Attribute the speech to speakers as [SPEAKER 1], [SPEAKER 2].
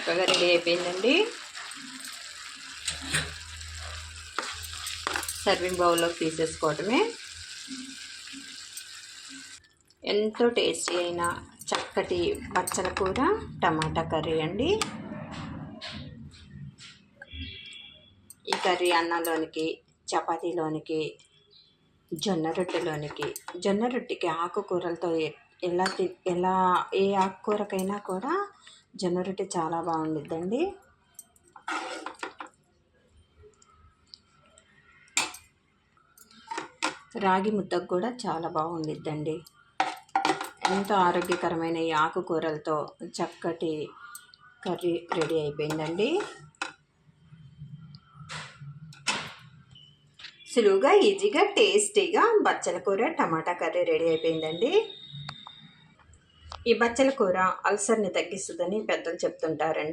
[SPEAKER 1] చక్కగా రెడీ అయిపోయిందండి. సర్వింగ్ బౌల్లోకి తీసేసుకోవటమే. ఎంతో టేస్టీ అయిన చక్కటి బచ్చల కూర టమాటా కర్రీ అండి. ఈ కర్రీ అన్నంలోనికి, చపాతీలోనికి, జొన్న రొట్టెకి ఆకుకూరలతో ఎలా ఏ ఆకుకూరకైనా కూడా జొన్న రొట్టె చాలా బాగుండిద్దండి. రాగి ముద్దకు కూడా చాలా బాగుండిద్దండి. ఎంతో ఆరోగ్యకరమైన ఈ ఆకుకూరలతో చక్కటి కర్రీ రెడీ అయిపోయిందండి. సులువుగా, ఈజీగా, టేస్టీగా బచ్చల కూర టమాటా కర్రీ రెడీ అయిపోయిందండి. ఈ బచ్చల కూర అల్సర్ని తగ్గిస్తుందని పెద్దలు చెప్తుంటారండి.